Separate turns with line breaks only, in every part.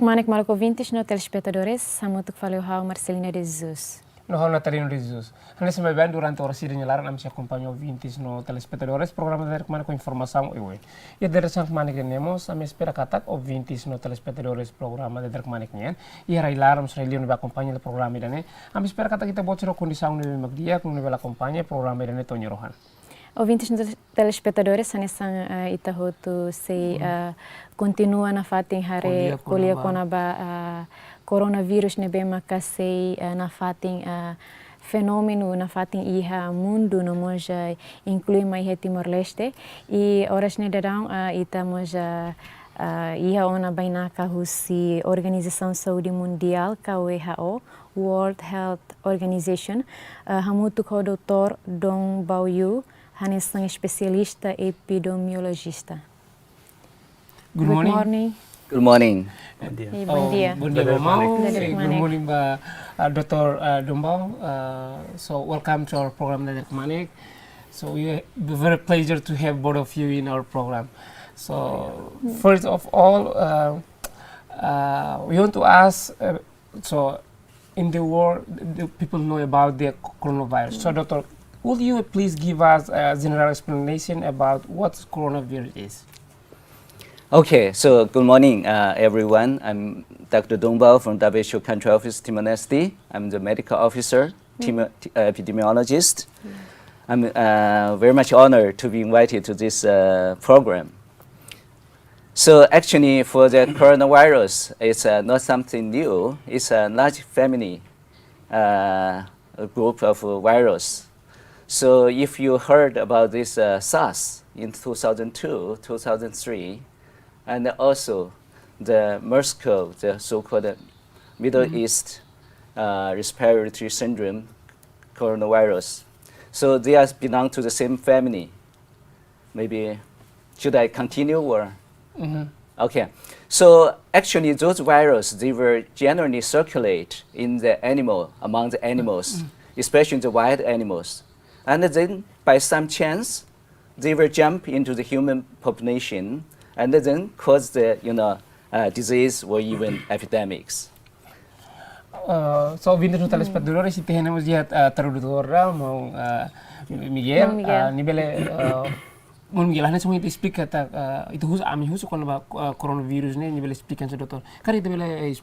KMANEK Malco ouvintes no telespectadores, samutuk faleu hau Marcelina de Jesus.
No hau Natalino de Jesus. Nesse meio bem durante a hora de lá, nós acompanhamos ouvintes no telespectadores, programa da KMANEK com informação e a direção KMANEK temos, a minha espera que ouvintes no telespectadores programa da KMANEK e a lá nós reunião vai acompanhar o programa dele. A minha espera que kita bocor condição no magdia, com nível acompanha o programa dele Tonho Rohan.
Ouvintes telespectadores, anesan itahotu se continua na fatin hare kolia konaba coronavírus nebe makasei na fatin fenomeno na fatin iha mundo no moja inclui mai Timor-Leste e horas ne darão ita moja iha ona bainaka husi Organização Saúde Mundial WHO World Health Organization hamutu ko Dr. Dong Bao-yu Hanesan especialista epidemiologista.
Good morning.
Good morning.
Bom dia.
Bom dia, Good morning, Dr. Dombao. So welcome to our program, DADER KMANEK. So we are very pleasure to have both of you in our program. So first of all, we want to ask. So in the world, the people know about the coronavirus. So, Doctor, would you please give us a general explanation about what coronavirus is?
Okay, so good morning, everyone. I'm Dr. Dongbao from WHO Country Office, Timor-Leste. I'm the medical officer, epidemiologist. I'm very much honored to be invited to this program. So actually, for the coronavirus, it's not something new. It's a large family, a group of virus. So if you heard about this SARS in 2002, 2003, and also the MERS-CoV, the so-called Middle East respiratory syndrome coronavirus. So they belong to the same family. Maybe, should I continue or? Okay. So actually those viruses, they will generally circulate in the animal, among the animals, especially the wild animals. And then, by some chance, they will jump into the human population and then cause the, disease or even epidemics.
So, vindo no telespectadores, si temos já tradutora, Miguel, nibele Miguel, hanya semua itu explica itu khusus ami khusus kalau coronavirus ne nibele explica se doutor. Kari itu bele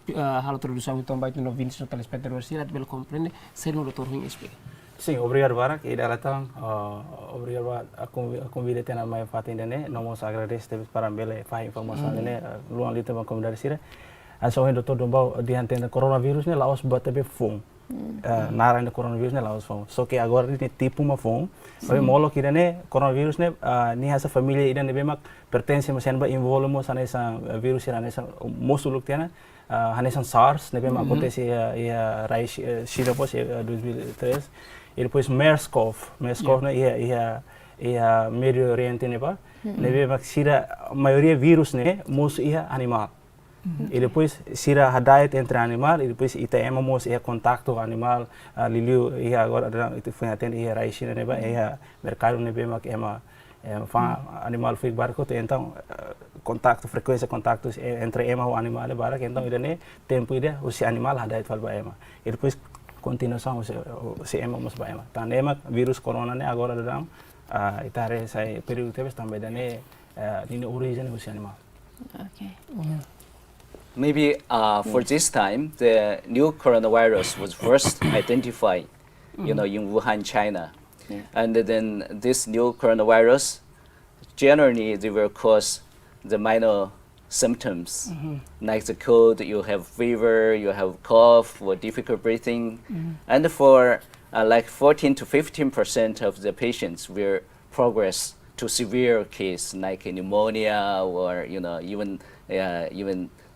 halo tradução então vai no vindos no telespectadores, se bele compreende, se no doutor hing explica.
Sim, obrigado Barak. E datang, obrigado a convite na mai fatin dene. Nomos agradeço para bele faz informação dene luang lita bang comunidade sira. Aso hen Dr. Dombao diante da coronavírus ne laos batabe fom. Nara da coronavírus ne laos fom. So que agora ne tipo uma fom. Mas molo que dene coronavírus ne ni essa família ida ne bemak pertence mas ba involvemos nessa vírus ira nessa mosuluk tiana. Hanesan SARS ne bemak acontece ia raiz Singapura 2003. E depois MERS-CoV, né, é Médio Oriente, né, pá, né, mas a maioria vírus, né, mos animal. E depois sira a diet entre animal, e depois mos contato animal, liliu agora itu foi atende raiz, né, pá, mercado, né, mas animal foi barco, então frequência contactos entre e animal, barco, então ele tempo o animal a diet fal ba e depois continuação se mas ba ema vírus corona ne agora dalam itare sai período teve também dane in origin o animal.
Okay.
Maybe for this time, the new coronavirus was first identified, in Wuhan, China. Yeah. And then this new coronavirus, generally they will cause the minor symptoms, like the cold, you have fever, you have cough, or difficult breathing. And for like 14 to 15% of the patients will progress to severe case like pneumonia or even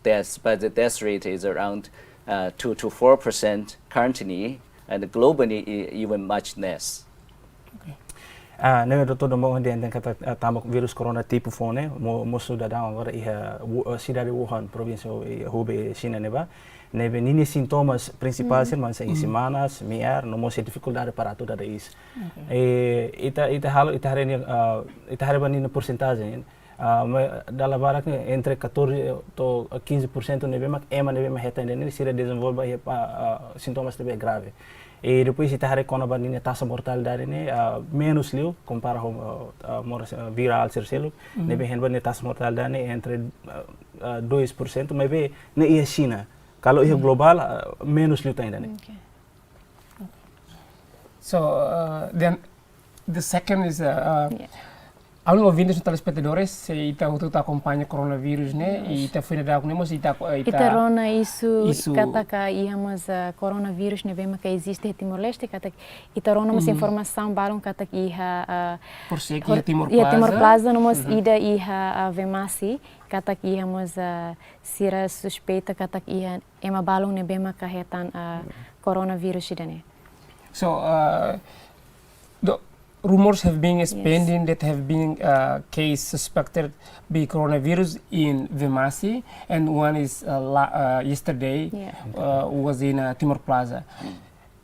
death. But the death rate is around 2 to 4% currently, and globally even much less.
Ne Dr. Dombao dia kata tamak virus corona tipo fone mo sudah dah agora cidade Wuhan província Hubei China neba nebe nini sintomas principais mas em semanas miar no mos dificuldade para tudo isso ita halo ita hari bani na porcentagem dalam barak ni entre 14 to 15% nebe mak ema nebe ma heta ini sira desenvolve sintomas lebih grave. E depois se tarre quando a taxa mortalidade né menos liu compara com viral circelo nebe hen ne taxa mortalidade né entre 2%, mas be ne ia China. Kalau ia global menos liu ainda né.
So then the second is Alu ouvintes no telespectadores, se ita hutu acompanha coronavírus, né? E ita foi na nemos ita
rona isso kata ka ihamos coronavírus ne bema que existe Timor-Leste kata ita rona mas informação balon kata iha
por ser que Timor
Plaza nemos ida iha vemasi kata ihamos sira suspeita kata iha ema balon ne bema kahetan coronavírus idane.
So the rumors have been expanding that have been case suspected be coronavirus in Vemasi, and one is yesterday was in Timor Plaza.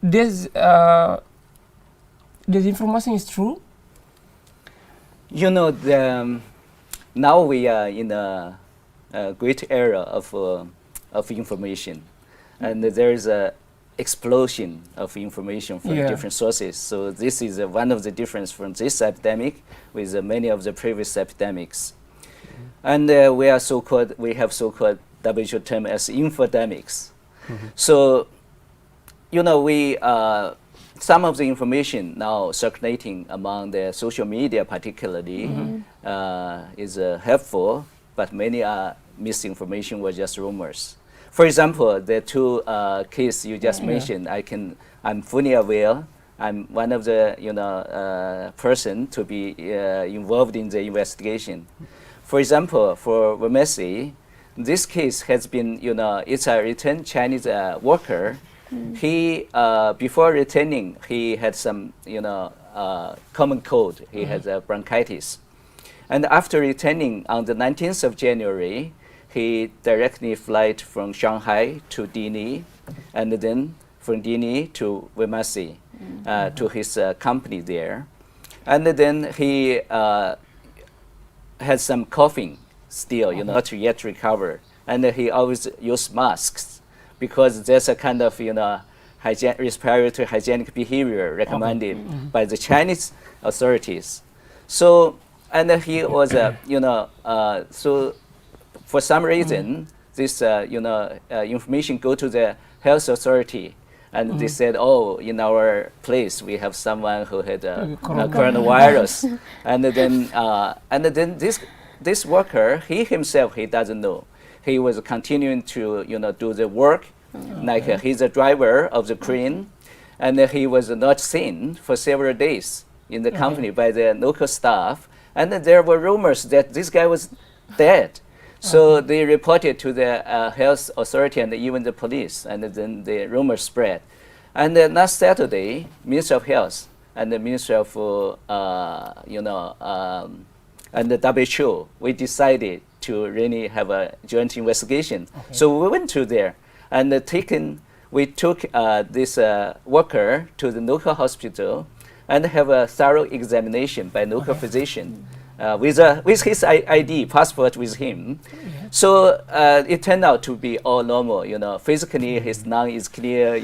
This information is true?
You know, now we are in a great era of information, and there is a explosion of information from different sources. So this is one of the difference from this epidemic with many of the previous epidemics. And we have so-called WHO term as infodemics. So, you know, some of the information now circulating among the social media particularly is helpful, but many are misinformation or just rumors. For example, the two cases you just mentioned, I'm fully aware. I'm one of the person to be involved in the investigation. For example, for Vemasi, this case has been, it's a returned Chinese worker. He before returning, he had some, common cold. He had bronchitis, and after returning on the 19th of January. He directly flight from Shanghai to Dini, and then from Dini to Vemasi, to his company there. And then he had some coughing still, not yet recovered. And he always used masks because there's a kind of, respiratory hygienic behavior recommended by the Chinese authorities. So, and he was, so. For some reason, this information go to the health authority, and they said, "Oh, in our place we have someone who had coronavirus," and then this worker, he himself, he doesn't know. He was continuing to do the work, like he's a driver of the crane, and he was not seen for several days in the company by the local staff, and there were rumors that this guy was dead. So they reported to the health authority and even the police, and then the rumors spread. And last Saturday, Minister of Health and the Minister of, and the WHO, we decided to really have a joint investigation. So we went to there and we took this worker to the local hospital and have a thorough examination by local physician. With his ID, passport with him. So it turned out to be all normal, physically his lung is clear,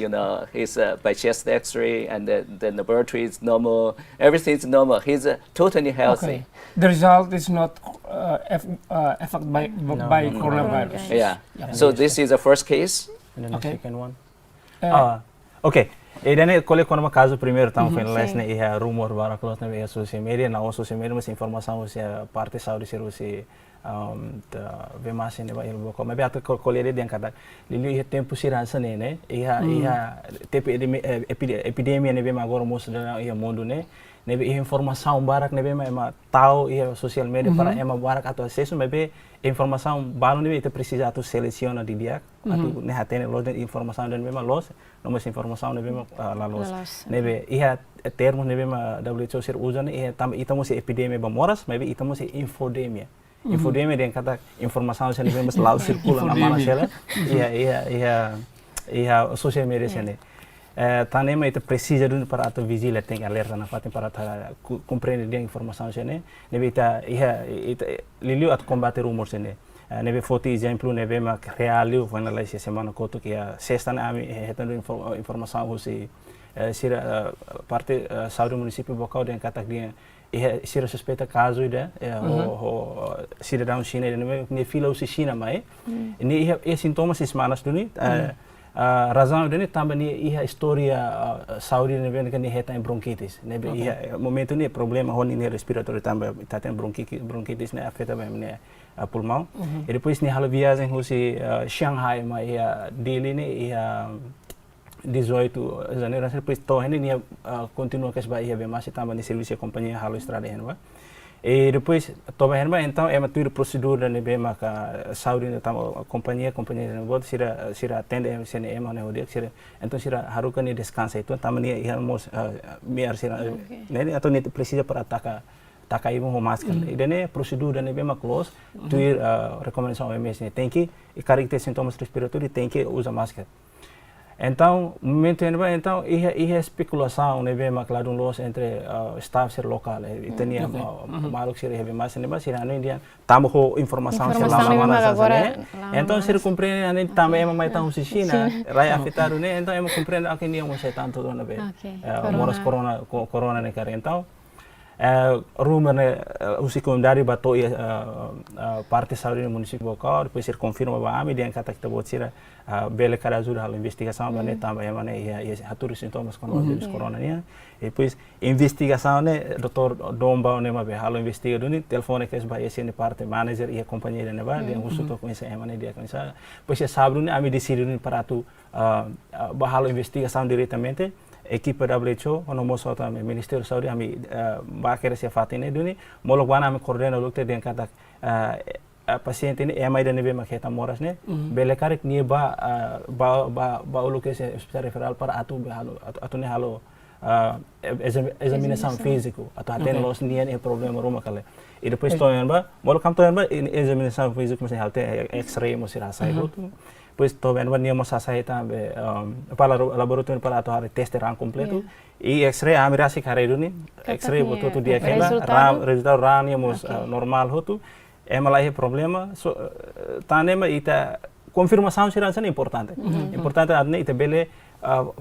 his by chest x-ray and the laboratory is normal, everything is normal, he's totally healthy.
The result is not affected by coronavirus.
Yeah. So this is the first case.
And then the second one. Okay. E dan kole kono caso primeiro tão finalize né e rumor bara close na via social media na social media mas informação se parte saúde ser você Vemasi ne ba ilbo ko mas beata kole de den kada lili tempo sirança né e tempo epidemia ne bem agora moço da mundo né nebe informação barak nebe ma tahu social media para ema barak atau acesso nebe informação baru nebe itu precisa tu seleciona di dia atau ne hatene lo de informação dan memang los nomor informação nebe la los nebe termos nebe ma WHO ser usa ne tam itamo se epidemia bamoras nebe itamo se infodemia infodemia den kata informação se nebe mas lau circula na mana sela social media sene Tanema itu precisa dun para atu vigila tem alerta na fatin para ta compreender dia informação sene nebe ita ita liliu at combate rumor sene nebe foti exemplo nebe ma realiu finalize semana koto que a sexta na ami hetando informação husi sira parte saúde município bocau den katak dia sira suspeita caso ida o sira down China ne fila usi China mai ni sintomas semanas duni razão dele também é história saúde nebe que nem tem bronquitis nebe momento ni problema honi ni respiratório também tá tem bronquitis né afeta bem né pulmão e depois ni halo viagem husi Shanghai mas Delhi ni 18 de janeiro depois to ni continua que vai ia mais também ni serviço de companhia halo estrada hein e depois toba herma então é uma tudo procedura nebe maka saúde então companhia não pode sira atende sene ema né odia sira então sira harukan ni descansa itu também ia mos miar sira né atau ni precisa para taka ibu máscara e dene procedura nebe ma close tu recomendação OMS né tem que e características sintomas respiratórios tem que usar máscara. Então, momento então é especulação nebe maklado los entre staff ser local e tenia maluk ser hebe mas nebe sira no indian tamo ho informação ser lá então ser compreende ane tamo ema mai tão China rai afetado né então ema compreende aqui nem mo tanto do nebe moras corona ne cara então rumor né o secundário bato parte saúde no município local depois ser confirma ba ami dia kata kita buat sira bele kada ajuda hal investigação bane também mana ia haturi sintomas com vírus corona né e depois investigação né doutor Domba né ma be halo investiga duni telefone que vai esse parte manager e companhia né ba dia usuto com essa mana dia com essa pois se sabe né ami decidir para tu bahalo investigação diretamente equipe WHO ono mo sota me Ministério da Saúde ami ba kere se fatine duni molok wana ami coordena dokter den kata paciente ini emai dan nebe maketa moras ne bele karek ni ba uluke se hospital referral para atu ne halo examinação físico atu aten los nian e problema roma kale e depois toyan ba molok kam toyan ba examinação físico mas halte x-ray mo sira sai pois to ben wania mos asai tambe para laboratório para atu hari teste ran completo e x-ray amirasi kare duni x-ray boto tu dia kena resultado ran ya mos normal hotu emalahi problema so tanema ita confirmação será importante importante adne ita bele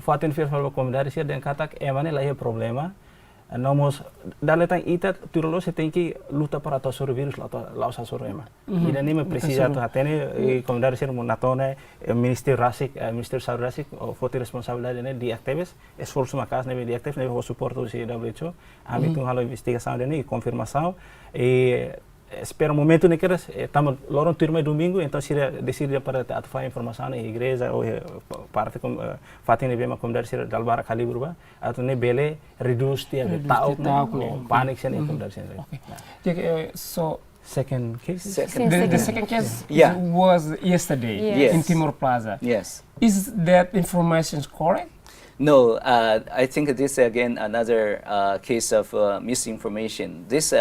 faten fir falba comunidade sia den katak emane lahi problema nomos daletang ita turolo se tem que luta para tosor vírus la usa sorema ida nem precisa to atene comunidade sia monatone ministério rasik ministério saúde rasik foto responsabilidade né de actives esforço macas né de actives né o suporto se WHO ami tu halo investigação né confirmação e espera momento né que estamos loron turma domingo então se decide para atuar informação na igreja ou parte com fatine bema comunidade se dalbara calibre atau ne bele reduce dia tau panik sen comunidade sen
so
second case
the second case was yesterday in Timor Plaza.
Yes.
Is that information correct?
No, I think this again another case of misinformation. This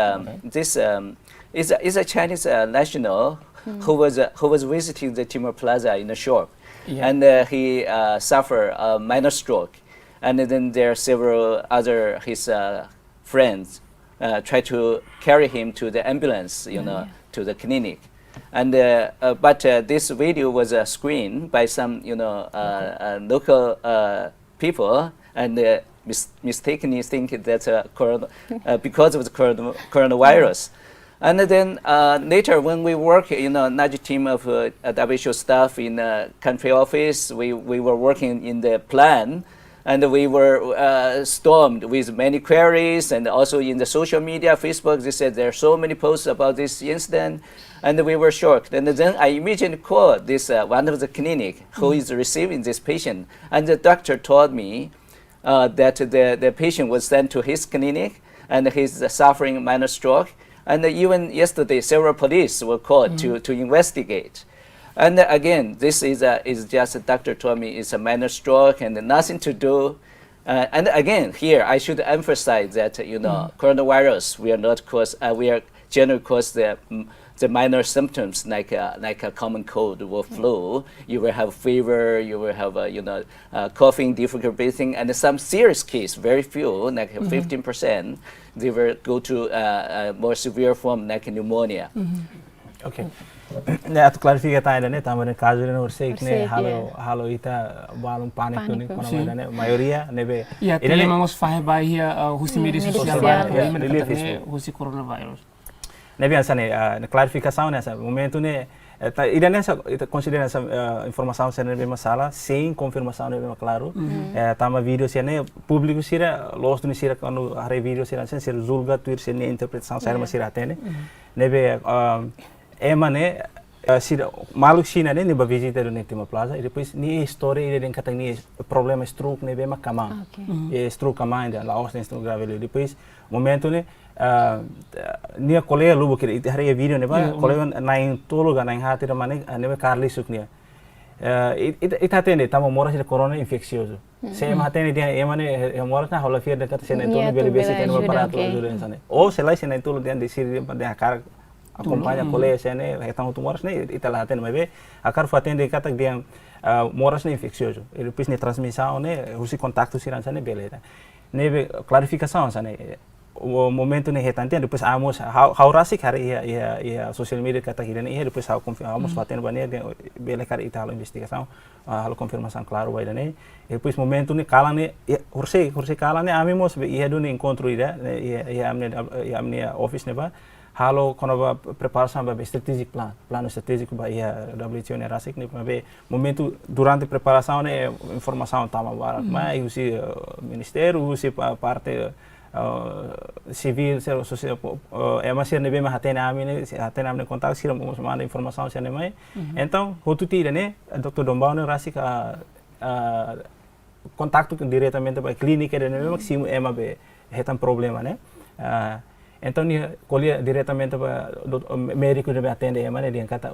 is a Chinese national who was visiting the Timor Plaza in a shop, and he suffered a minor stroke, and then there are several other his friends tried to carry him to the ambulance, to the clinic, and but this video was screened by some local people and mistakenly think that because of the coronavirus. And then later, when we work in a large team of WHO staff in the country office, we were working in the plan, and we were stormed with many queries, and also in the social media, Facebook, they said there are so many posts about this incident, and we were shocked. And then I immediately called this one of the clinic who is receiving this patient, and the doctor told me that the patient was sent to his clinic, and he's suffering minor stroke. And even yesterday, several police were called to investigate. And again, this is just, Dr. told me, it's a minor stroke and nothing to do. And again, here, I should emphasize that, coronavirus, we are generally cause the the minor symptoms like a common cold or flu. You will have fever, you will have coughing, difficult breathing, and some serious case, very few, like 15%, they will go to a more severe form like pneumonia.
Okay. Nah, tu klarifica tanya ne, tambah caso ne urse ne halo ita balum panik tu ne, kono ne maioria nebe.
Ya, ini memang faham bahaya husi medis sosial bahaya, husi coronavirus.
Nebe asa ne, clarificação nessa momento ne, ida nessa considera essa informação ser nebe masalah, sem confirmação nebe claro. Tama vídeo ser ne público sira, los tu ne sira quando hari vídeo sira ser julga tu ser ne interpretação ser masira tene. Nebe emane sira maluk sina ne ba visita do Netima Plaza e depois ni história ele den kata ni problema stroke ne be makama e stroke kama ainda lá os stroke grave depois momento ne ni colega lubo que hari vídeo ne ba colega nain tologa nain hati da mane ne be Carly suknia ita tende tamo mora sira corona infeccioso se ma tende dia emane mora na hola fier da kata sene tolo bele bese tene para to jure sane o se lai sene tolo dia de sir de cara acompanha colega sene retão tumores ne itala tene mas be akar fatende kata dia moras ne infeccioso e depois ne transmissão ne usi contacto siran sane beleza ne clarificação sane o momento ne retante depois amos how rasik hari ia social media kata hirane ia depois how confirmamos fatende bane bele kar italo investigação halo confirmação claro vai dane e depois momento ne kala ne urse kala ne amimos ia do ne encontro ida ia amne office ne ba halo kono ba preparação ba strategic plano estratégico ba ia WHO ne rasik ne be momento durante preparação ne informação tama barat mas usi ministério usi parte civil social masih nebe ma hatena amne contato sira mo manda informação sene mai então hotuti ne Dr. Dombau ne rasik contato diretamente ba clínica ne maximo be hetan problema ne então ni colher diretamente para médico deve atender emane dia kata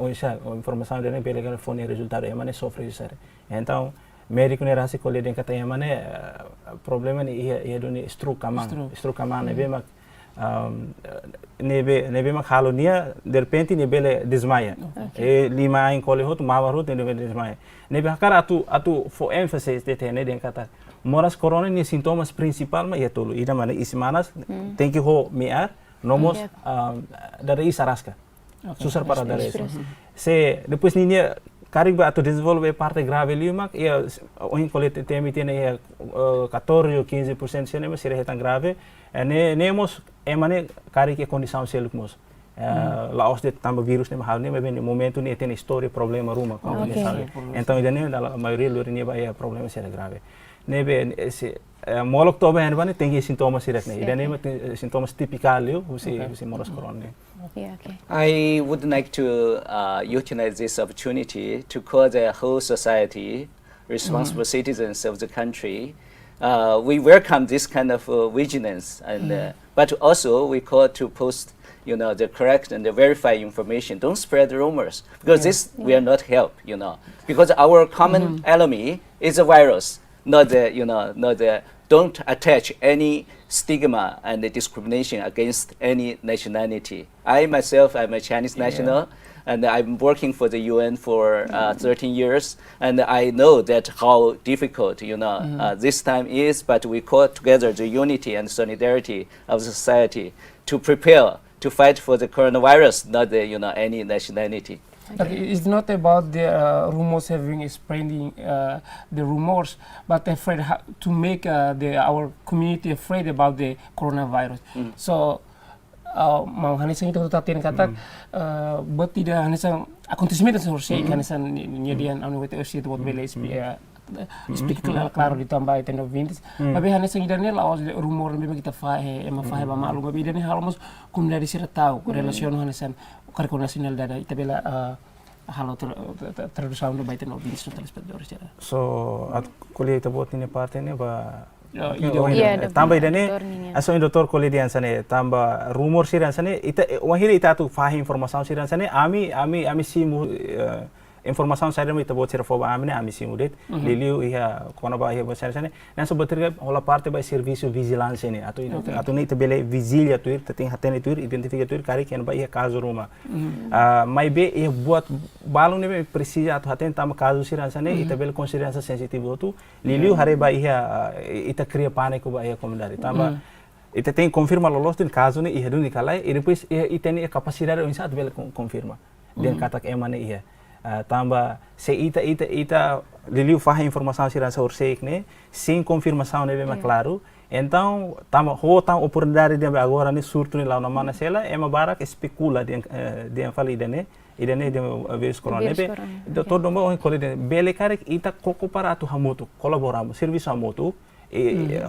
informação dele pelo telefone resultado emane sofre isso então médico ne rasi colher dia kata emane problema ni ia doni stroke kama nebe mak nebe mak halo nia de repente ne bele desmaia e lima em colher hot mava hot nebe desmaia nebe hakar atu for emphasis de tene dia kata moras corona ni sintomas principal ma ia tolo ida mana ismanas tem que ho mear nomos dari isarasca susar para dari se depois ni cariba atu desenvolve parte grave ali mak ia oin colete temi tene ia 14 ou 15% se nem ser tão grave nemos emane cari que condição selukmos lá os de tamba vírus nem hal nem bem momento ni tem história problema ruma então ainda nem a maioria do ni vai problema ser grave nebe esse molok tobe hen bane tem sintomas sirak ne ida nem sintomas tipikal eu usi moras corona.
Yeah, okay.
I would like to utilize this opportunity to call the whole society, responsible citizens of the country. We welcome this kind of vigilance, and but also we call to post, the correct and the verified information. Don't spread rumors because this will not help, because our common enemy is a virus, not the. Don't attach any stigma and discrimination against any nationality. I myself, I'm a Chinese national, and I'm working for the UN for 13 years, and I know that how difficult, this time is, but we call together the unity and solidarity of society to prepare to fight for the coronavirus, not the, any nationality.
But it's not about the rumors spreading the rumors, but afraid to make our community afraid about the coronavirus. So, mau hanisang itu tatin kata, buat tidak hanisang acontecimento seharusnya hanisang nyedian universitas itu buat bela speak claro ditambah itu novintes. Tapi hanisang idane lawas rumor memang kita fahe, fahe malu. Tapi idane halamos komunidade sira tahu korelasion hanisang karko nasional dada itu bela halo tradução do baita novintes no telespectadores já.
So at kuliah itu buat ini parte ini ba
tambah
idane aso doktor kuliah dian sana tambah rumor siran sana ita wahiri ita tu fahe informasi siran sana ami simu informação sair muito boa tirar foba amne amisim udet liliu ia kona ba ia besar sana na sebenarnya ola parte ba serviço vigilância ini atau ni tebele vigilia tuir tem hatene tuir identifica tuir kari ken ba ia caso rumah mai be ia buat balung ne precisa atau hatene tama caso siran sana ita bele considerância sensitiva tu liliu hare ba ia ita cria pânico ba ia comunidade tama ita tem confirma lolos din caso ne ia dun dikalai e depois ita ni capacidade o insat bele confirma den katak emane ia tambah se ita liliu faz informação siran sa orsek ne sem confirmação ne bem claro então tama tão oportunidade de agora ne surto ne lá na mana sela ema barak especula de fali idane de vírus corona ne todo mundo colide bele karek ita koko para tu hamutu colaboramos serviço hamutu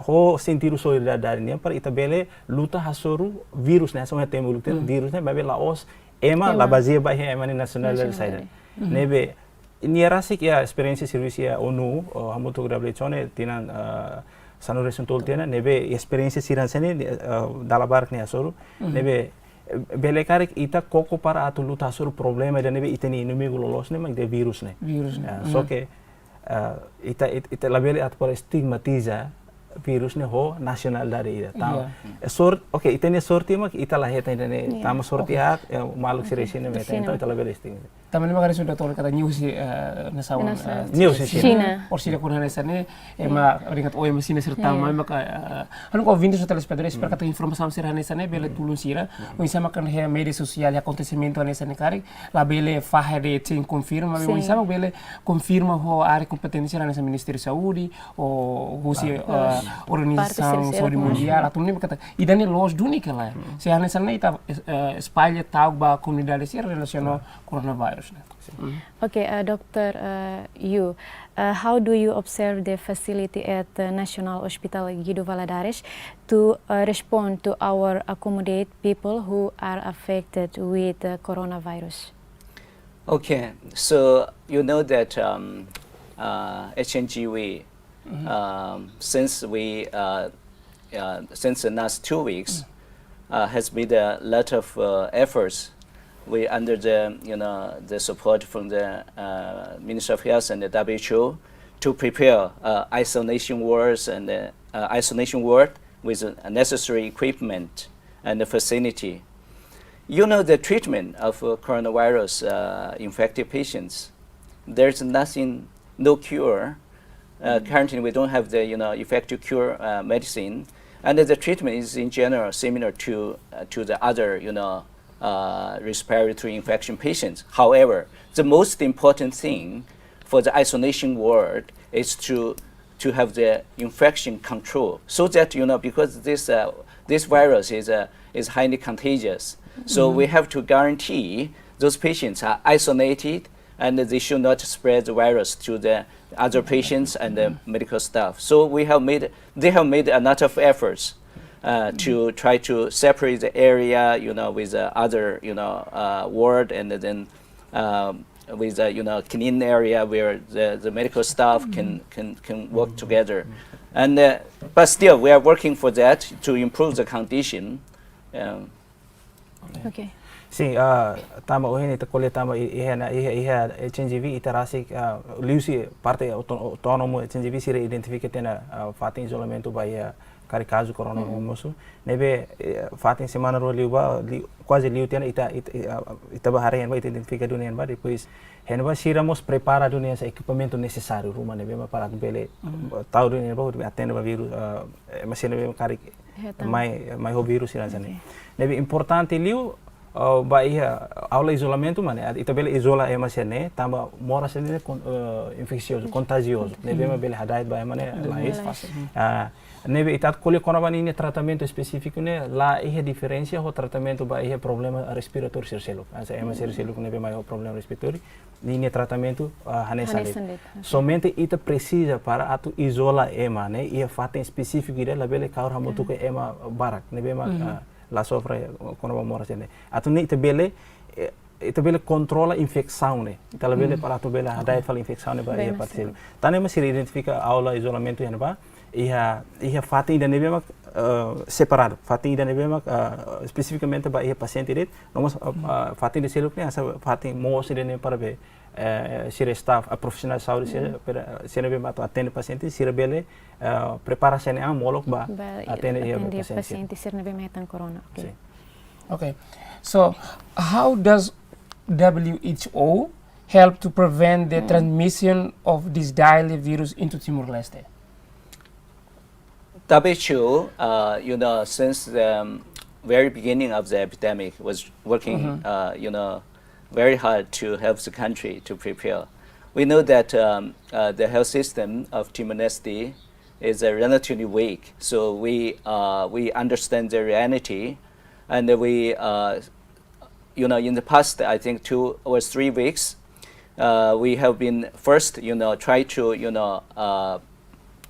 ho sentiru solidariedade ne para ita bele luta hasoru vírus ne sama temu luta vírus ne babe laos ema la bazia ba ema ne nasional dari saida nebe ini rasik ya experiência serviço ya ONU hamutu WHO tinan sanu resultol tiana nebe experiência siransene dalabar ne asoru nebe bele karek ita koko para atu luta asoru problema de nebe iteni inimigo lolos ne mag de virus ne so que ita labele at para stigmatiza virus ne ho nasional dari ida tam okay itene sorti mak ita laheta ne tam sorti hat maluk siresine meta então ita labele stigma
Taman magari sudah tahu kata news nasawan
news
China
or sila kuna nesane ema ringat o ema sina serta mai maka anu ko vindos telespectadores per kata informação sira nesane bele tulun sira o insama kan he media social acontecimento nesane kari la bele fahade tin confirma o insama bele confirma ho área competência nessa Ministério de Saúde o husi Organização Saúde Mundial atau nem kata idane los dunia lah se nesane ita espalha tau ba comunidade sira relacionado coronavirus.
Okay, Dr. Yu, how do you observe the facility at the National Hospital Guido Valadares to respond to our accommodate people who are affected with the coronavirus?
Okay, so you know that HNGV, since the last 2 weeks, has made a lot of efforts. We under the support from the Ministry of Health and the WHO to prepare isolation wards and isolation ward with necessary equipment and the facility. You know the treatment of coronavirus infected patients. There's no cure. Currently, we don't have the effective cure medicine, and the treatment is in general similar to the other respiratory infection patients. However, the most important thing for the isolation ward is to have the infection control, so that because this virus is highly contagious, so we have to guarantee those patients are isolated and they should not spread the virus to the other patients and the medical staff. So they have made a lot of efforts to try to separate the area, with the other, ward, and then with the clean area where the medical staff can work together. And but still, we are working for that to improve the condition.
Okay.
Sim, tama ohin ita kole tama iha HNGV ita rasik liusi parte autonomo HNGV sira identifica tena fatin isolamento ba ia kari caso corona moço nebe fatin semana ro liuba quase liu tena ita bahare ba ita identifica dunia ba depois henba siramos prepara dunia sa equipamento necessário rumah nebe para bele tau dunia ba atende ba vírus mas nebe kari mai ho vírus sira sana nebe importante liu ba ia aula isolamento mana ita bele isola emasene tamba mora sene infeccioso contagioso nebe ma bele hadait ba emane lais nebe ita kole konaban ini tratamento específico ne la ia diferencia ho tratamento ba ia problema respiratório serceluk asa ema serceluk nebe mai ho problema respiratório ini tratamento hanesalit somente ita precisa para atu isola ema ne ia faten específico ide la bele kaur hamutu ke ema barak nebe ma la sofre kono mora sene atu ni ita bele controla infecção ne ita la bele para atu bele hadait fal infecção ne ba ia parcel tane ma sir identifica aula isolamento yan ba ia fatin da nebe mak separado fatin da nebe mak especificamente ba ia paciente det nomos fatin de seluk ne asa fatin mo se de ne para be sira staff profissional saúde sira be mato atende paciente sira bele preparação a molok ba atende
paciente sira be metan corona. Okay.
Okay. So how does WHO help to prevent the transmission of this deadly virus into Timor-Leste?
WHO, since the very beginning of the epidemic, was working, very hard to help the country to prepare. We know that the health system of Timor-Leste is relatively weak, so we understand the reality, and we, in the past, I think 2 or 3 weeks, we have been first, try to,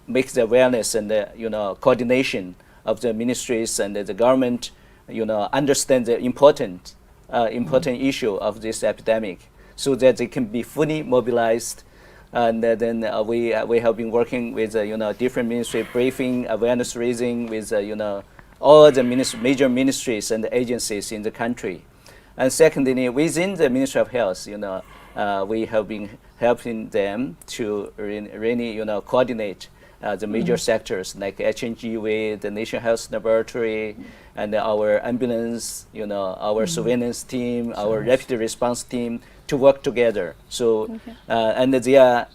make the awareness and the, coordination of the ministries and the government, understand the important issue of this epidemic, so that they can be fully mobilized. And then we have been working with different ministry briefing, awareness raising with all the major ministries and agencies in the country. And secondly, within the Ministry of Health, we have been helping them to really coordinate the major sectors like HNGV, the National Health Laboratory, and our ambulance, our surveillance team, our rapid response team to work together. So, and they are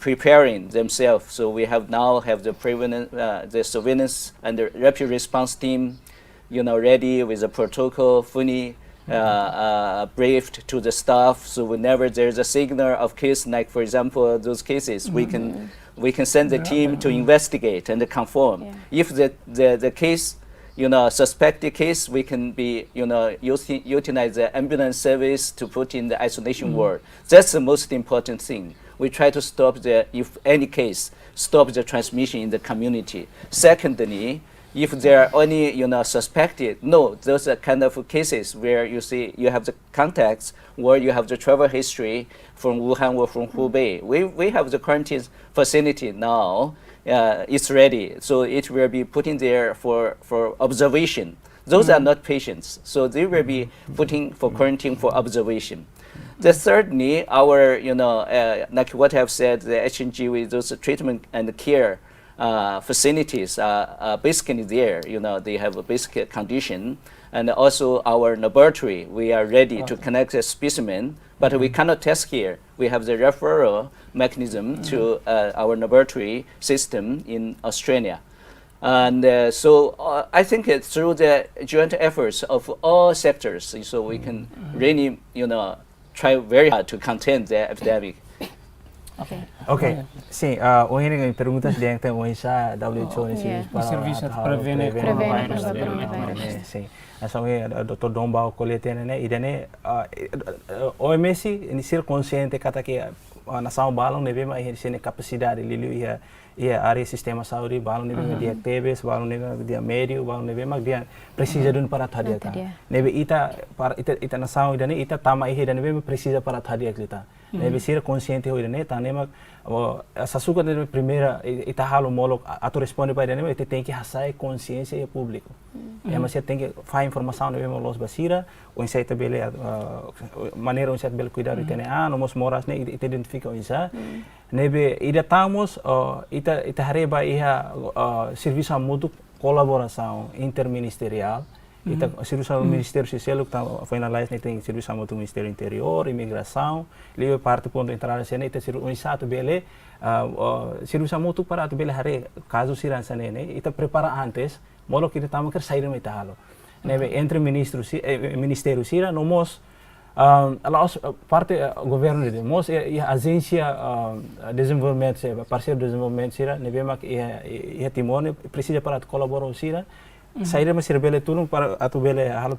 preparing themselves. So we now have the the surveillance and the rapid response team, ready with a protocol, fully briefed to the staff. So whenever there's a signal of case, like for example those cases, we can send the team to investigate and confirm. If the case, suspected case, we can be utilize the ambulance service to put in the isolation ward. That's the most important thing. We try to stop if any case, stop the transmission in the community. Secondly, if there are any suspected, those are kind of cases where you have the contacts or you have the travel history from Wuhan or from Hubei. We have the quarantine facility now. It's ready, so it will be put in there for observation. Those are not patients, so they will be putting for quarantine for observation. The thirdly, our like what I've said, the HNG with those treatment and care facilities are basically there. They have a basic condition, and also our laboratory. We are ready to connect a specimen, but we cannot test here. We have the referral mechanism to our laboratory system in Australia. And so I think through the joint efforts of all sectors, so we can really, try very hard to contain the epidemic.
Okay. Sim, hoje ninguém pergunta se dentro hoje já WHO
serviço para prevenir coronavírus.
Sim. Essa é Dr. Dombao coletene né, e dane OMS iniciar consciente kata que nação balão neve mas ele capacidade lilu ia área sistema saúde balão neve dia TBS balão neve dia médio balão neve mas dia precisa dun para thadia ka neve ita nação e dane ita tama ihe dane neve precisa para thadia kita neve ser consciente hoje né tá nema essa suca de primeira ita halo molok atu responde para dane ita tem que hasai consciência público mas você tem que fazer informação neve los basira o insight bele maneira o insight bele cuidado tem não mos moras né ita identifica o insight neve ida tamos ita hareba iha serviço mútuo colaboração interministerial ita serviço ministério social que tá finalize né tem serviço mútuo ministério interior imigração livre parte ponto entrar né ita o insight bele serviço mútuo para atu bele hare caso sirança né ita prepara antes molo kita tama ker sair mai tahalo neve entre ministério sira no mos parte governo de mos e agência desenvolvimento parceiro de desenvolvimento sira neve mak e Timor precisa para colaborar sira sair mais sira bele turun para atu bele halo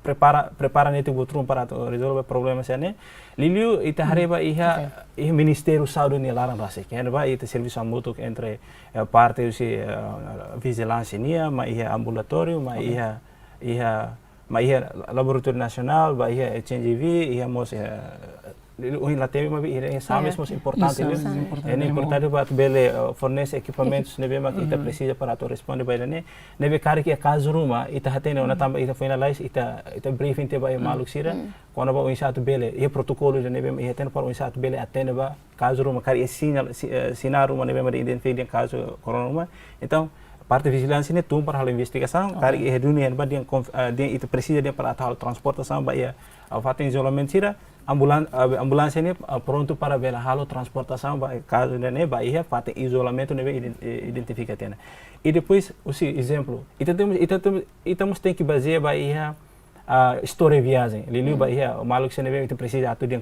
prepara nete botrum para resolver problemas né liliu ita hareba iha ministério saúde ni larang base que ba ita serviço mútuo entre parte vigilância nia ma iha ambulatório ma iha laboratório nacional ba iha HNGV iha mos o latemi mas é sabes mais importante é importante para bele fornece equipamentos nebe mas ita precisa para tu responder bem né nebe cara que é caso ruma ita hatene na tamba ita finalize ita briefing te vai maluk sira quando ba o insato bele e protocolo de nebe e hatene para o insato bele atende ba caso ruma cara e sinal ruma nebe mas identificar caso corona então parte de vigilância né tum para a investigação cara que é dunia ba dia ita precisa dia para a transportação ba ia ao fato isolamento sira ambulância ini pronto para bela halo transportação caso né vai ia fazer isolamento né identificar tena e depois o exemplo itamos tem que basear vai ia história viagem lilu vai ia o maluco se né precisa atu dia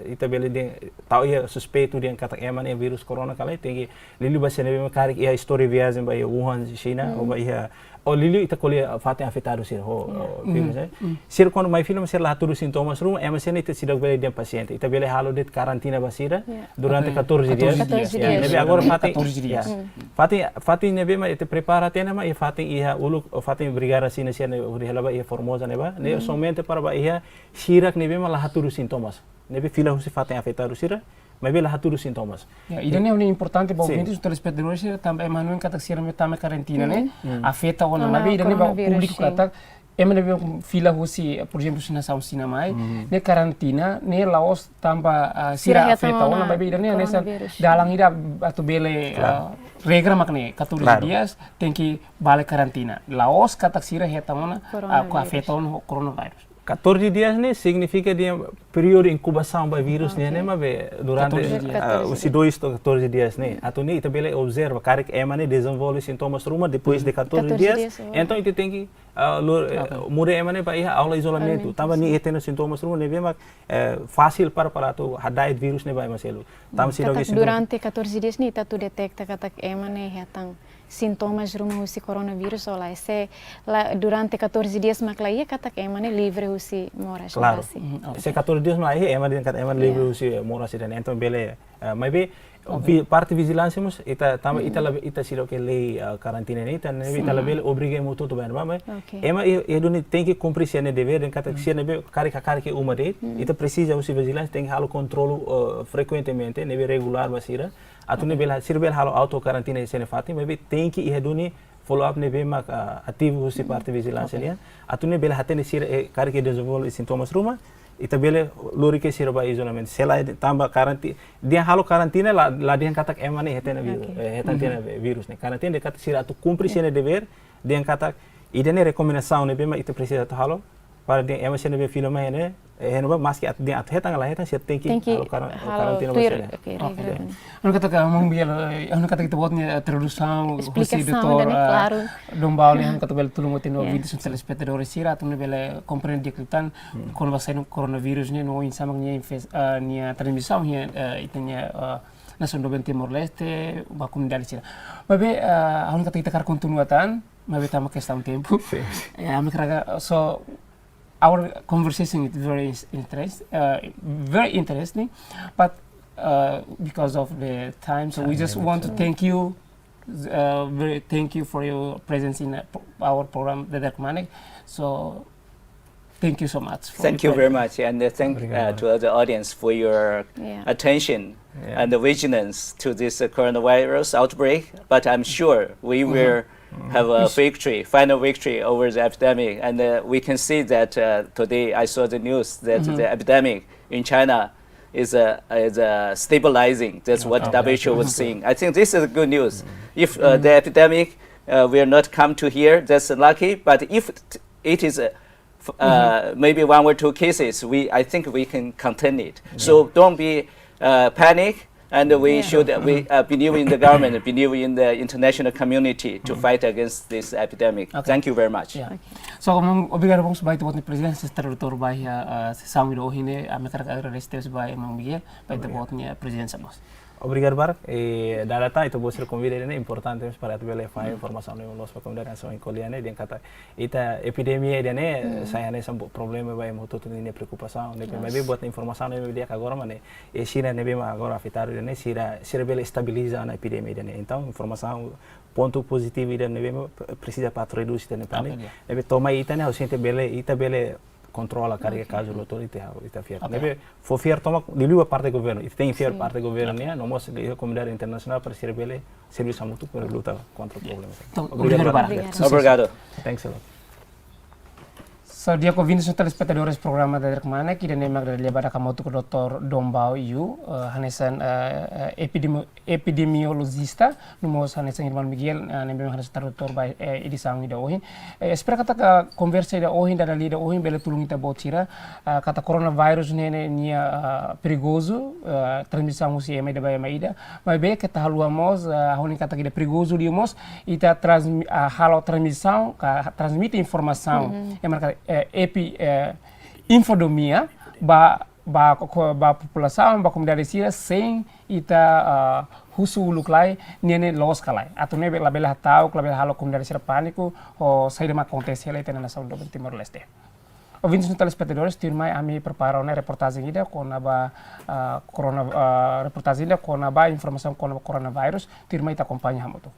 ita bela dia tahu ia suspeito dia kata emane vírus corona kala tem que lilu vai se né cara ia história viagem vai Wuhan China ou vai ia o lilu ita colhe fatem afetado sir sir quando mai film sir lá tudo sintomas rum é mas ita sidak bele dia paciente ita bele halo de karantina basira durante 14 dias nebe agora fatem nebe mas ita prepara tena mas fatem ia uluk fatem brigada sina sina uri helaba ia formosa neba ne somente para ba ia sirak nebe malah tudo sintomas nebe fila husi fatem afetado sira mas bela tudo sintomas.
Idan é importante para ouvintes os telespectadores também Emanuel kata sira me tama karantina né afeta o não mas idan é para público kata Emanuel fila husi por exemplo se nação cinema ne karantina ne laos tamba sira afeta o não mas idan é nessa dalang ida atau bele regra makne 14 dias tem que bale karantina laos kata sira heta ona afeta o coronavirus
14 dias né significa dia período de incubação do vírus né mas durante os 2 a 14 dias né atau ni ita bele observa cara que emane desenvolve sintomas ruma depois de 14 dias então ita tem que muda emane para ir aula isolamento tamba ni ita sintomas ruma né mas fácil para tu hadait vírus né vai maselo tam
durante 14 dias ni ita tu detecta kata emane hetang sintomas rumah usi coronavírus oleh durante 14 dias maklaia kata que emane livre usi moras
claro se 14 dias maklaia emane kata emane livre usi moras dan então bele mas parte vigilância mus ita siro que lei karantina ne ita ita label obrigue mutu to ban mas ema eduni tem que cumprir sene dever dan kata sene be kari que uma de ita precisa usi vigilância tem que halo controlo frequentemente nebe regular basira atune bela sirbel halo auto karantina sene fati mas tem que eduni follow up nebe mak ativo usi parte vigilância ne atune bela hatene sir kari que desenvolve sintomas ruma ita bele lori que sirba isolamento sela tamba karantina dia halo karantina la dia kata emane hetena vírus ne karantina de kata sira tu cumprir sene dever dia kata idene recomendação ne bema ita precisa tu halo para dia emane sene be filma ne henba maski at dia at hetang la hetan sir tem que halo karantina basela
anu kata mong biel anu kata kita buatnya introdução husi doutor Dombau anu kata bel tulungotin no vídeos os telespectadores sira tu bele compreender kitan quando vai sair coronavírus ne no insama nia transmissão nia itanya nação do Timor Leste ba comunidade sira babe anu kata kita kar continuatan babe tama questão tempo ame karaga so our conversation is very interesting but because of the time, so we just want to thank you, thank you for your presence in our program, DADER KMANEK. So, thank you so much.
Thank you very much, and thank to the audience for your attention and the vigilance to this coronavirus outbreak. But I'm sure we will have a victory, final victory over the epidemic, and we can see that today I saw the news that the epidemic in China is stabilizing. That's what WHO was saying. I think this is good news. If the epidemic will not come to here, that's lucky. But if it is maybe 1 or 2 cases, I think we can contain it. So don't be panic. And we should believe in the government, believe in the international community to fight against this epidemic. Thank you very much.
So, obrigado bom sebagai tuan presiden secara doutor bahia sami do hine amerika restes bahia mangbia bahia tuannya presiden samos.
Obrigado bar data itu bosir convida ini importante para tu bele fa informação no nosso comunidade em Coliane dia kata ita epidemia dia ne saya ne sambo problema vai moto tu ne preocupação ne mas buat informação ne dia agora mane e China ne bema agora afetado dia ne sira bele estabiliza na epidemia dia ne então informação ponto positivo dia ne bema precisa para reduzir ne pane ne toma ita ne ausente bele controla carga caso lo todo ita fier. Nebe fo fier toma di luar parte governo. Ita tem fier parte governo nia, nomos de comunidade internacional para servir serviço muito para lutar contra o problema.
Obrigado, Barak.
Obrigado.
Thanks a lot.
So dia convinced os telespectadores programa da KMANEK ida nemak dari lebada kamotu ke Dr. Dombau Iu hanesan epidemiologista numos hanesan Irman Miguel nembe hanesan tradutor by edisang ida ohin espera kata ka conversa ida ohin da lida ohin bele tulung ita botira kata coronavirus nene nia perigoso transmissão musi ema ida ba ida mas be kata halua mos honi kata ida perigoso diomos ita halo transmissão ka transmite informação marca infodomia ba população ba comunidade sira sem ita husu luklai nene los kalai atau nebe labela tahu labela halo comunidade sira pânico o saída ma acontece lá na nação do Timor Leste. Ouvintes telespectadores, tirmai ami prepararam reportagem ida com aba reportagem ida com aba informação com o coronavírus, tirmai ta acompanha hamoto.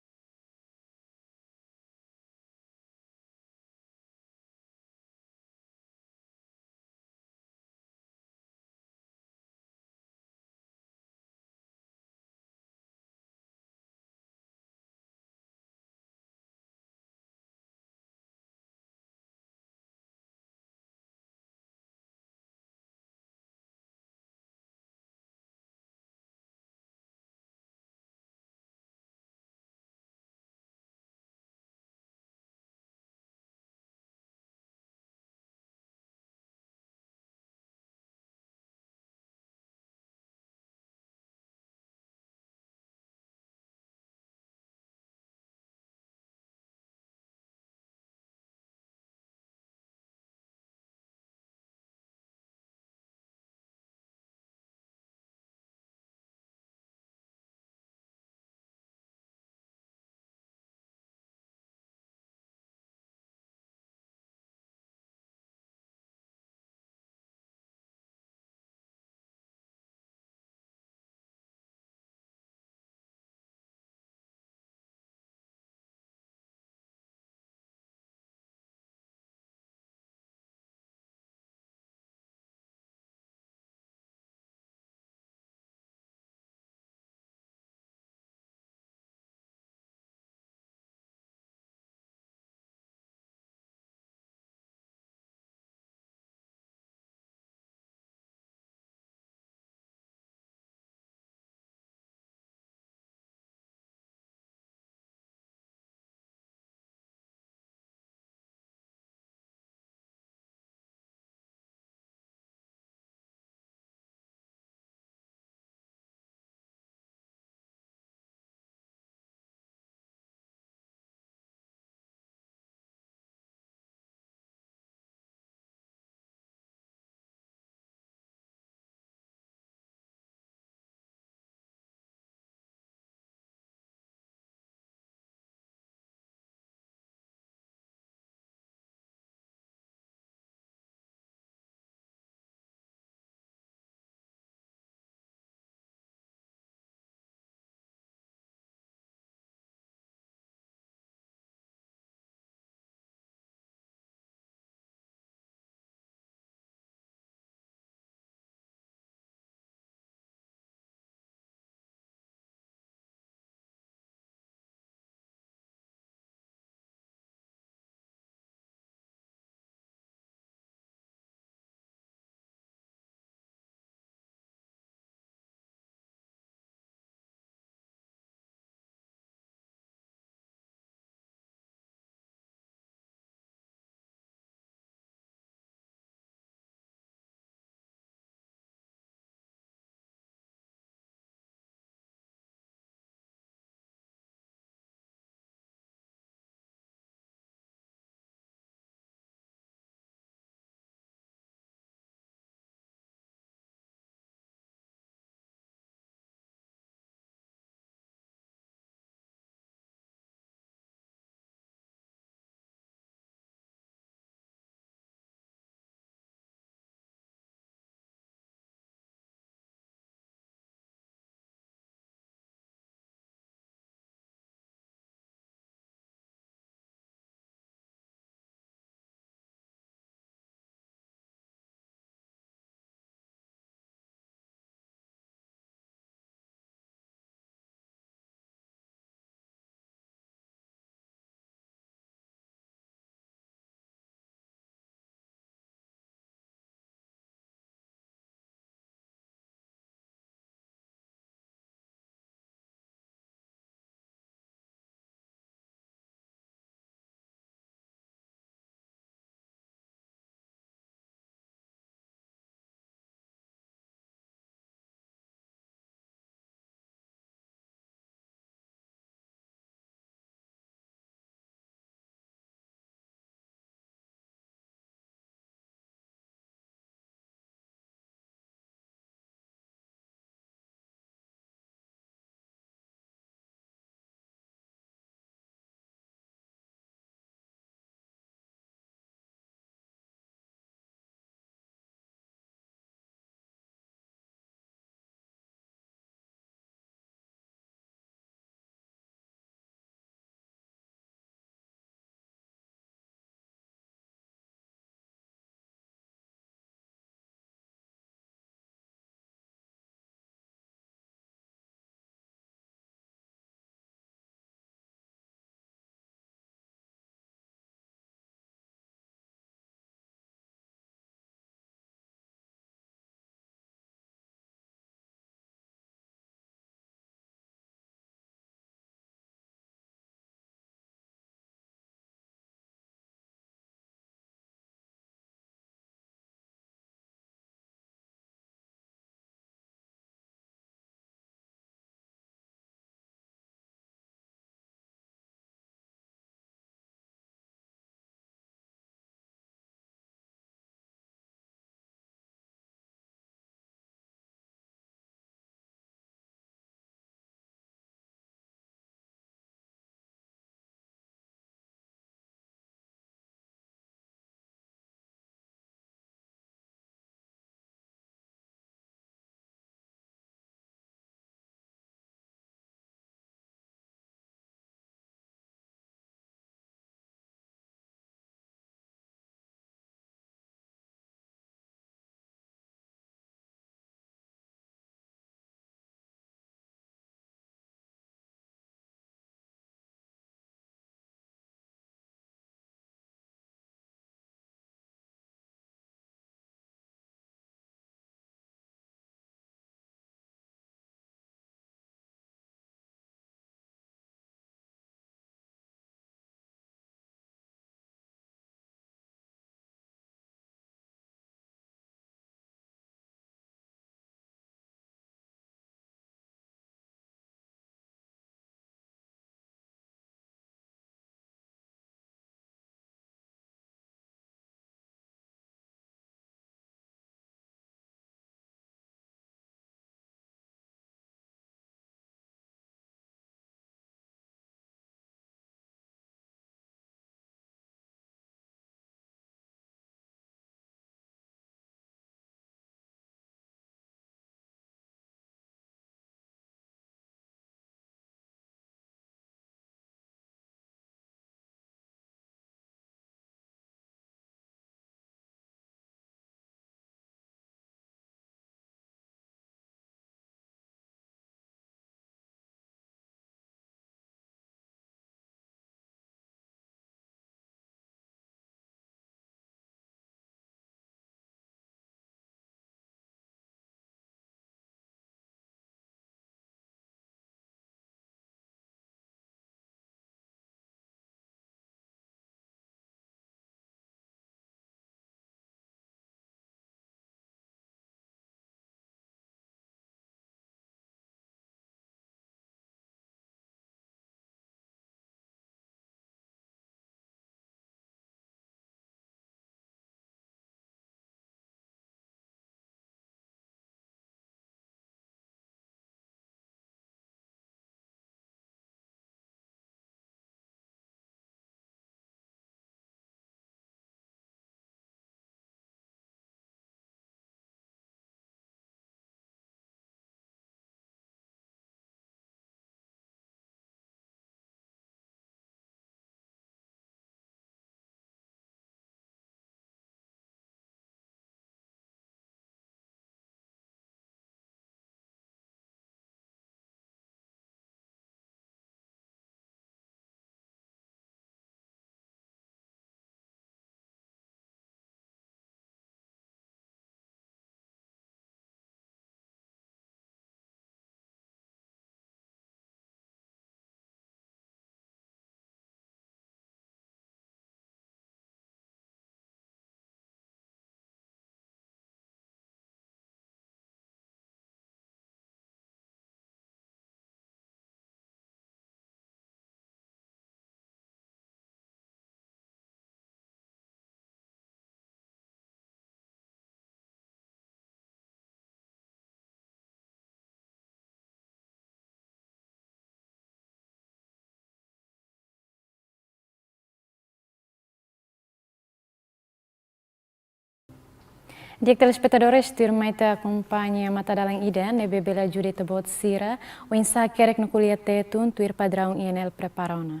Dia telespectadores, turma ita acompanha mata dalang ida, nebe bela juri tebot sira, o insa kerek no kuliah tetun, tuir padraung INL preparona.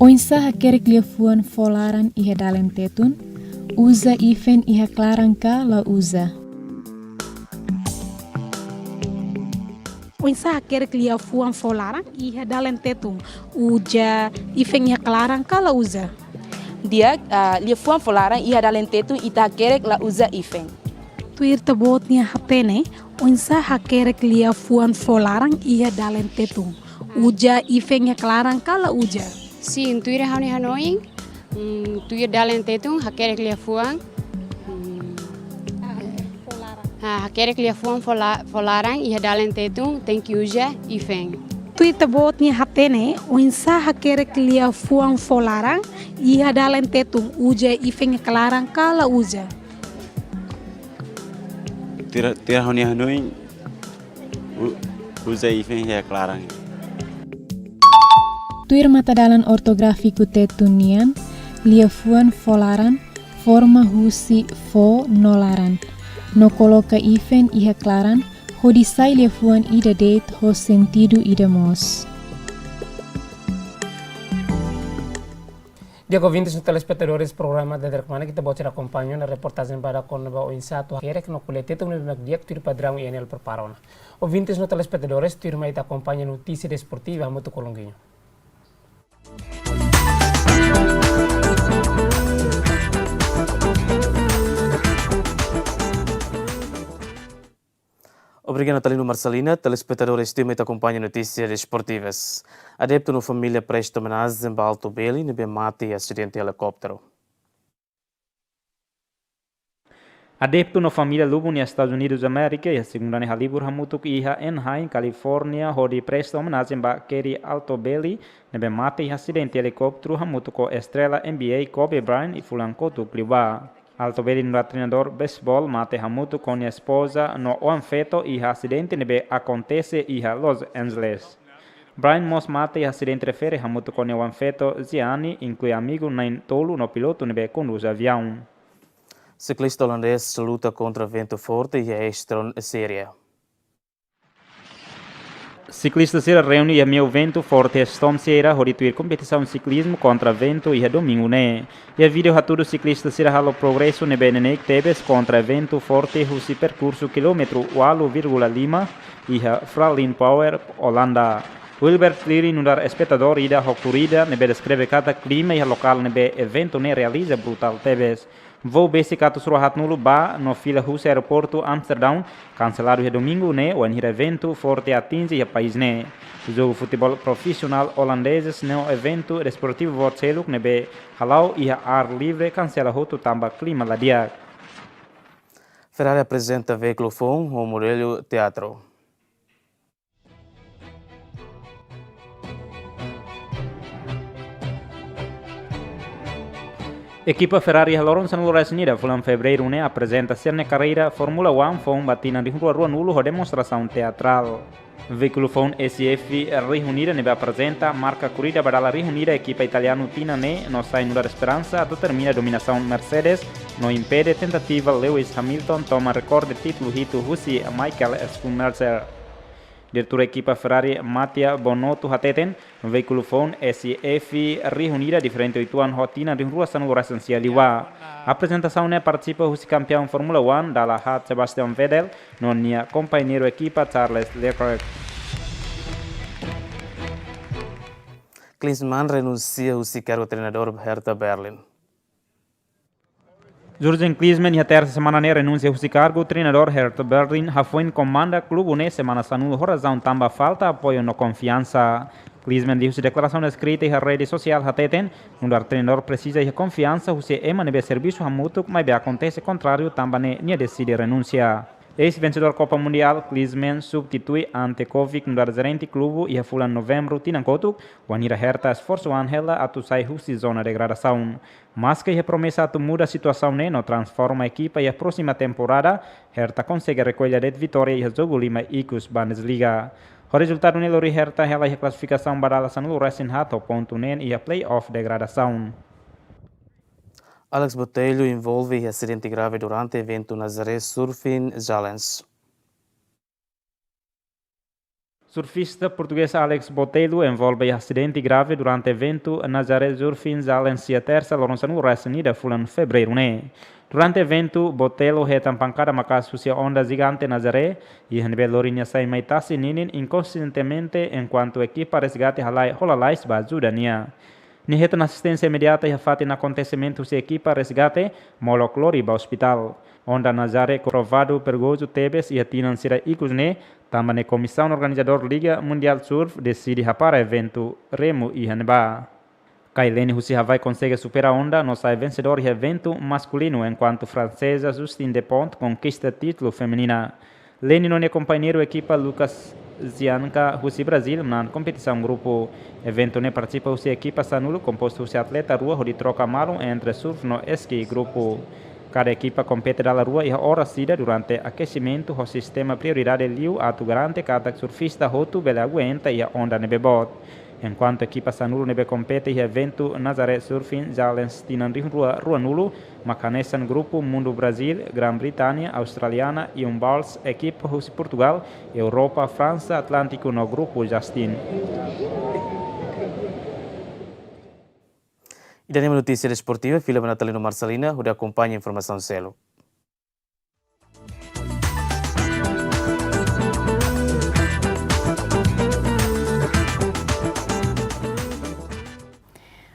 O insa kerek liafuan folaran iha dalam tetun, usa ifen iha klaranka la usa.
O insa kerek liafuan folaran iha dalam tetun, uja ifen iha klaranka la usa.
Dia liafuan folaran iha dalam tetun ita kerek la usa ifen.
Tuir tebotnya hatene, o insa kerek liafuan folaran iha dalam tetun, uja ifen iha klaranka la uja.
Sim, tuir hauni hanoing, tuir dalam tetun hakerek liafuan, hakerek liafuan folaran iha dalam tetun thank you uja ifen.
Tuir tebotnya hatene, o insa kerek liafuan folaran iha dalam tetun, uja ifen iha klaranka la uja.
Tuir hauni hanoing, uja ifen iha klaranka.
Tuir mata dalan ortografiku tetunian, liafuan folaran, forma husi fo nolaran. No coloca ifen iha klaran, hodisai liafuan ida date ho sentido ida mos.
Dia ouvintes no telespectadores programa DADER KMANEK kita bocor acompanhou na reportagem para con o insato kerek no colete no mek dia tuir padrão INL preparona. Ouvintes no telespectadores tuir mai acompanha notícia desportiva muito colonguinho.
Obrigado, Natalino Marcelina. Telespectadores, time te acompanha notícias esportivas. Adepto na família presta homenagem a Alto Beli, nebe mate e acidente de helicóptero.
Adepto na família Lubu nos Estados Unidos da América e a segunda ne halibur hamutuk iha Anaheim, Califórnia, hodi presta homenagem a Kerry Alto Beli, nebe mate e acidente de helicóptero hamutuko estrela NBA Kobe Bryant e fulankotu kliba. Alto Beli no treinador baseball mate hamutu com a esposa no anfeto e acidente nebe acontece iha Los Angeles. Brian mos mate e acidente refere hamutu com o anfeto Ziani, inclui amigo nem tolo no piloto nebe conduz avião.
Ciclista holandês luta contra vento forte e é extra séria.
Ciclista será reúne a meu vento forte estom será horituir competição de ciclismo contra vento e a domingo né. E a vídeo haturo ciclista será halo progresso ne benenek tebes contra vento forte husi percurso quilômetro 8,5 e a Fralin Power Holanda. Wilbert Cleary nudar espectador ida ho corrida nebe descreve cada clima e a local nebe evento ne realiza brutal tebes. Voo basic ato suruhat nulu ba no fila husi aeroporto Amsterdam cancelado e domingo ne o evento forte atinge o país ne. O jogo futebol profissional holandeses no evento desportivo Wortseluk nebe halau e ar livre cancela hoto tamba clima ladia.
Ferrari apresenta veículo FOM o modelo teatro.
Equipa Ferrari Haloron San Lorenzo Nida fulan fevereiro ne apresenta ser na carreira Fórmula 1 fom batina de rua nulo demonstração teatral. Veículo fom SF reunida nebe apresenta marca corrida para a reunida equipa italiana tina ne no sai nula esperança determina dominação Mercedes no impede tentativa Lewis Hamilton toma recorde título hito Russi Michael Schumacher. Diretor equipa Ferrari Mattia Bonotto hateten veículo fon SF reunida diferente oituan rotina de rua San Lorenzo Liwa. Apresentação ne participa o campeão Fórmula 1 da la hat Sebastian Vettel no nia companheiro equipa Charles Leclerc.
Klinsmann renuncia ao cargo treinador Hertha Berlin.
Jurgen Klinsmann e a terça semana ne renuncia ao cargo treinador Hertha Berlin foi comanda clube ne semana sanul horazão tamba falta apoio no confiança. Klinsmann disse declaração escrita e a rede social hateten onde o treinador precisa de confiança o se ema nebe serviço hamutuk mas be acontece contrário tamba ne decide renunciar. Ex-vencedor Copa Mundial, Klinsmann substitui ante Kovic no gerente clube e a fulan novembro tinankotuk, wanneer Hertha esforço anhela atu sai husi zona de degradação. Mas que a promessa atu muda a situação ne no transforma a equipa e a próxima temporada, Hertha consegue recolher de vitória e a jogo lima icus Bundesliga. O resultado ne lori Hertha hela a classificação para a San Lorenzo hato ponto nen e a play-off degradação.
Alex Botelho envolve em acidente grave durante evento Nazaré Surfing Challenge.
Surfista português Alex Botelho envolve em acidente grave durante evento Nazaré Surfing Challenge a terça Lorenzo Rasnida fulan fevereiro né. Durante evento, Botelho retam pancada macasu se onda gigante Nazaré e hanbe lorinha sai maitasi ninin inconscientemente enquanto equipa resgate holalais bazudania. Ni retam assistência imediata e hafati na acontecimento se equipa resgate molok lori ba hospital. Onda Nazaré comprovado perigoso tebes e atinan sira ikusne também a comissão organizador Liga Mundial Surf decide rapar evento remo e hanba. Kailene Husi Havai consegue superar a onda, não sai vencedor do evento masculino, enquanto francesa Justine Depont conquista título feminina. Lene não é companheiro equipa Lucas Zianca Husi Brasil na competição grupo. Evento ne participa Husi equipa Sanulo, composto Husi atleta rua, de troca malo entre surf no esqui grupo. Cada equipa compete da rua e a hora sida durante aquecimento, o sistema prioridade liu atu garante cada surfista roto bela aguenta e a onda nebe bot. Enquanto a equipa Sanulo nebe compete e evento Nazaré Surfing Challenge tinan rua nulo, macanessan grupo Mundo Brasil, Grã-Bretanha, Australiana e Bals, equipa Rusi Portugal, Europa, França, Atlântico no grupo Justin.
E da notícia desportiva, Fila Natalino Marcelina, onde acompanha a informação selo.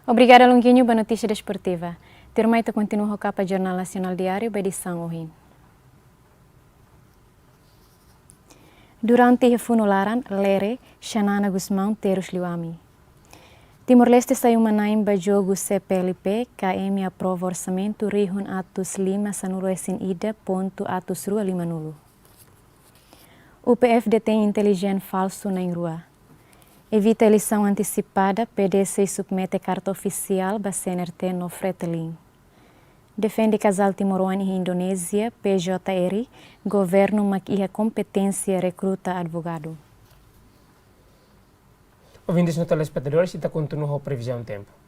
Obrigada, Longuinho, para a notícia desportiva. Termaita continua a capa Jornal Nacional Diário, edição Ohin. Durante a funularan, Lere, Xanana Guzmão, Teros Liuami. Timor-Leste saiu manaim ba jogo CPLP, KM aprova orçamento Rihun Atus Lima Sanuresin Ida, ponto Atus Rua Lima Nulo. UPF detém inteligente falso na rua. Evita eleição antecipada, PDC submete carta oficial ba CNRT no Fretilin. Defende casal timoroani em Indonésia, PJR, governo maquia competência recruta advogado.
Ouvintes no telespectadores, está continua a previsão do tempo.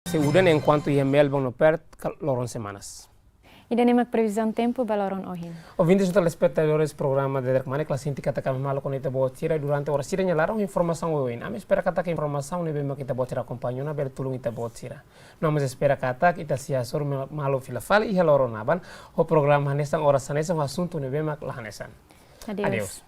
Segudan enquanto ia Melbourne no perto, loron semanas.
E danemak previsão tempo baloron Ohin.
Ouvintes e telespectadores programa DADER KMANEK la sinti kata kami malo konita botira durante horas tira nyalaram informação Ohin. Ame espera kata que informação nebe mak kita botira acompanhou na ber tulung ita botira. Nós espera kata kita siasor malo filafali e loron aban o programa hanesan horas hanesan assunto nebe mak la hanesan.
Adeus.